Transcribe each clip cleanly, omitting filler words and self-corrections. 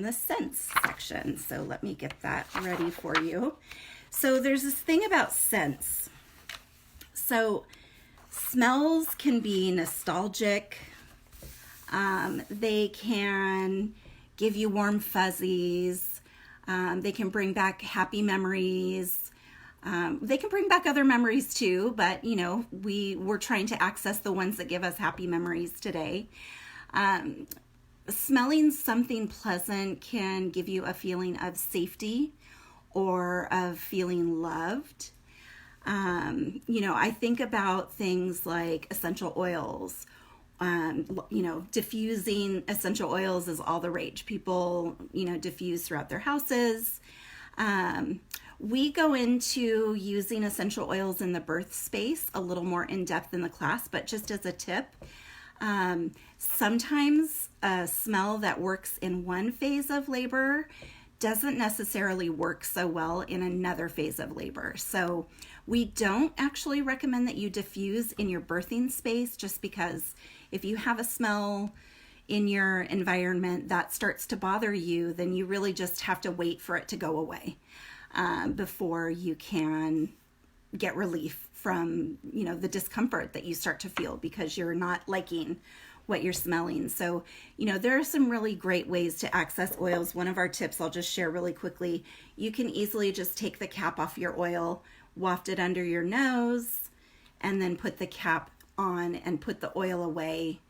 the scents section. So let me get that ready for you. So there's this thing about scents. So smells can be nostalgic. They can give you warm fuzzies. They can bring back happy memories. They can bring back other memories too, but we're trying to access the ones that give us happy memories today. Smelling something pleasant can give you a feeling of safety or of feeling loved. I think about things like essential oils. Diffusing essential oils is all the rage. People, diffuse throughout their houses. We go into using essential oils in the birth space a little more in depth in the class, but just as a tip, sometimes a smell that works in one phase of labor doesn't necessarily work so well in another phase of labor. So we don't actually recommend that you diffuse in your birthing space, just because if you have a smell in your environment that starts to bother you, then you really just have to wait for it to go away before you can get relief from, the discomfort that you start to feel because you're not liking what you're smelling. So, there are some really great ways to access oils. One of our tips I'll just share really quickly. You can easily just take the cap off your oil, waft it under your nose, and then put the cap on and put the oil away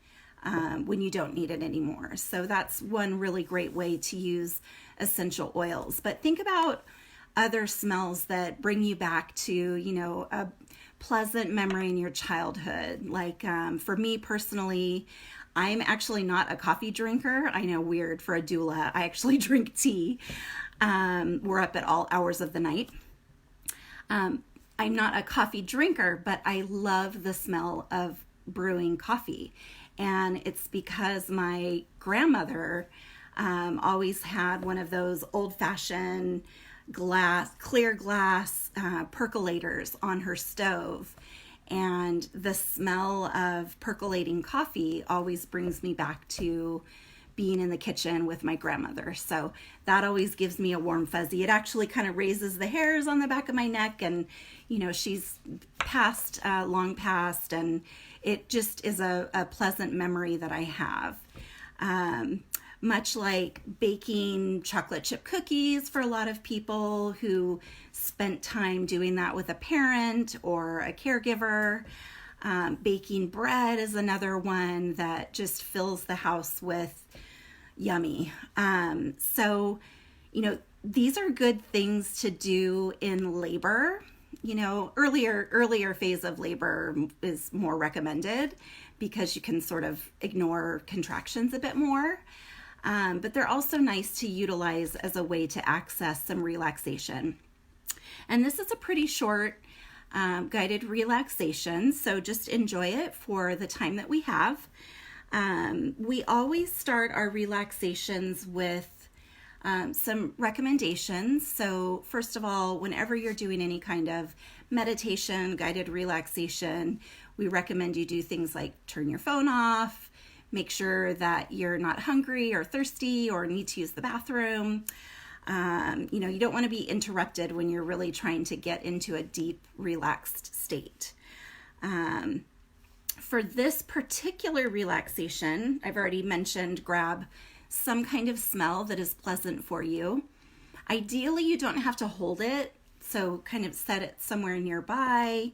when you don't need it anymore. So that's one really great way to use essential oils. But think about other smells that bring you back to, a pleasant memory in your childhood. Like for me personally, I'm actually not a coffee drinker. I know, weird for a doula. I actually drink tea. We're up at all hours of the night. I'm not a coffee drinker, but I love the smell of brewing coffee. And it's because my grandmother always had one of those old-fashioned clear glass percolators on her stove. And the smell of percolating coffee always brings me back to being in the kitchen with my grandmother. So that always gives me a warm fuzzy. It actually kind of raises the hairs on the back of my neck. And, she's passed, long past, and it just is a pleasant memory that I have. Much like baking chocolate chip cookies for a lot of people who spent time doing that with a parent or a caregiver. Baking bread is another one that just fills the house with yummy. So, these are good things to do in labor. Earlier phase of labor is more recommended because you can sort of ignore contractions a bit more. But they're also nice to utilize as a way to access some relaxation. And this is a pretty short guided relaxation, so just enjoy it for the time that we have. We always start our relaxations with some recommendations. So first of all, whenever you're doing any kind of meditation, guided relaxation, we recommend you do things like turn your phone off, make sure that you're not hungry or thirsty or need to use the bathroom. You don't want to be interrupted when you're really trying to get into a deep, relaxed state. For this particular relaxation, I've already mentioned grab some kind of smell that is pleasant for you. Ideally, you don't have to hold it, so kind of set it somewhere nearby.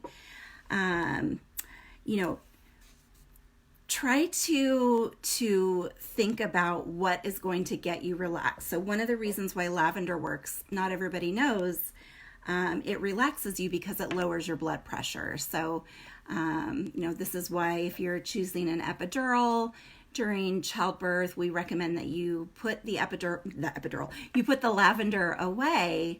Try to think about what is going to get you relaxed. So one of the reasons why lavender works, not everybody knows, it relaxes you because it lowers your blood pressure. So, this is why if you're choosing an epidural during childbirth, we recommend that you put you put the lavender away.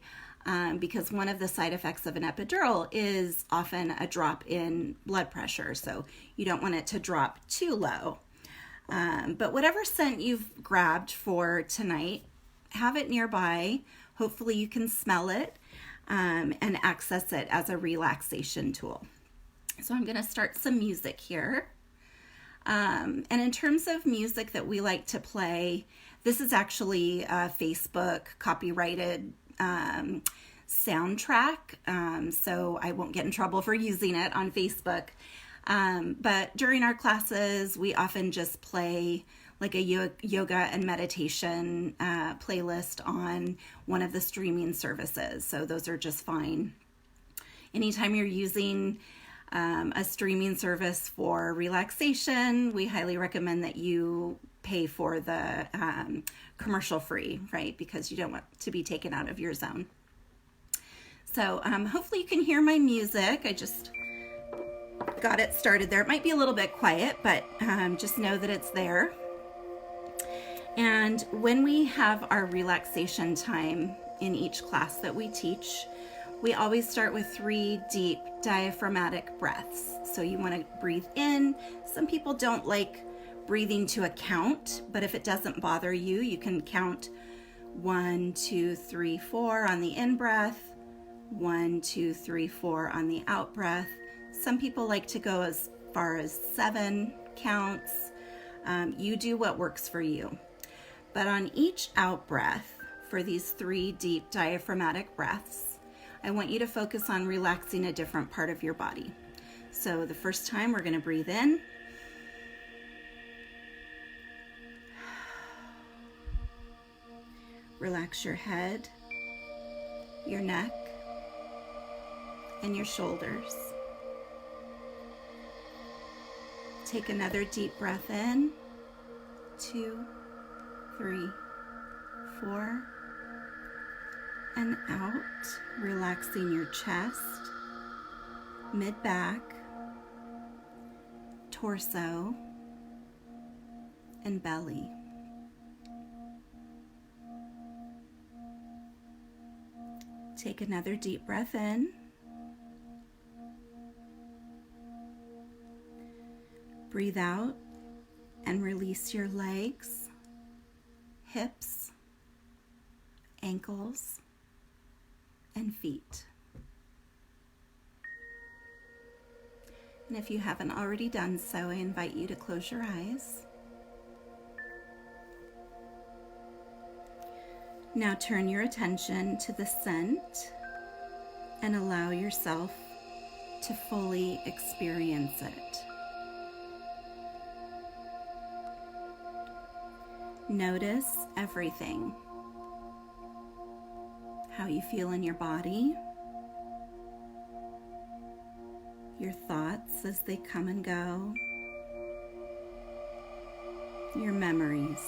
Because one of the side effects of an epidural is often a drop in blood pressure. So you don't want it to drop too low. But whatever scent you've grabbed for tonight, have it nearby. Hopefully you can smell it and access it as a relaxation tool. So I'm going to start some music here. And in terms of music that we like to play, This is actually a Facebook copyrighted soundtrack, so I won't get in trouble for using it on Facebook. But during our classes, we often just play like a yoga and meditation playlist on one of the streaming services. So those are just fine. Anytime you're using a streaming service for relaxation, we highly recommend that you pay for the commercial free, right? Because you don't want to be taken out of your zone. So hopefully you can hear my music. I just got it started there. It might be a little bit quiet, but just know that it's there. And when we have our relaxation time in each class that we teach, we always start with 3 deep diaphragmatic breaths. So you want to breathe in. Some people don't like breathing to a count, but if it doesn't bother you, you can count 1, 2, 3, 4 on the in breath, 1, 2, 3, 4 on the out breath. Some people like to go as far as 7 counts. You do what works for you. But on each out breath, for these 3 deep diaphragmatic breaths, I want you to focus on relaxing a different part of your body. So the first time we're going to breathe in. Relax your head, your neck, and your shoulders. Take another deep breath in. 2, 3, 4, and out, relaxing your chest, mid-back, torso, and belly. Take another deep breath in. Breathe out and release your legs, hips, ankles, and feet. And if you haven't already done so, I invite you to close your eyes. Now turn your attention to the scent and allow yourself to fully experience it. Notice everything. How you feel in your body, your thoughts as they come and go, your memories.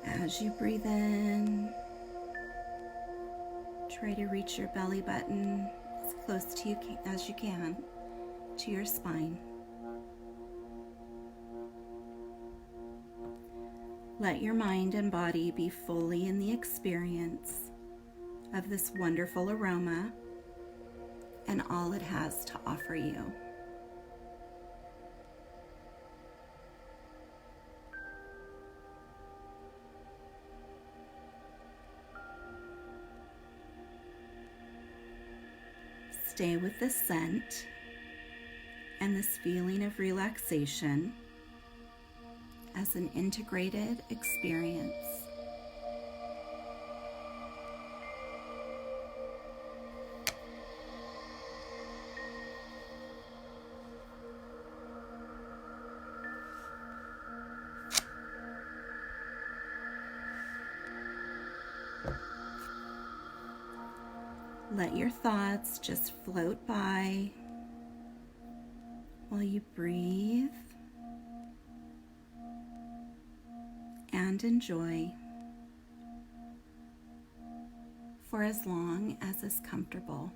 As you breathe in, try to reach your belly button as close to you as you can to your spine. Let your mind and body be fully in the experience of this wonderful aroma and all it has to offer you. Stay with the scent and this feeling of relaxation as an integrated experience. Let your thoughts just float by while you breathe and enjoy for as long as is comfortable.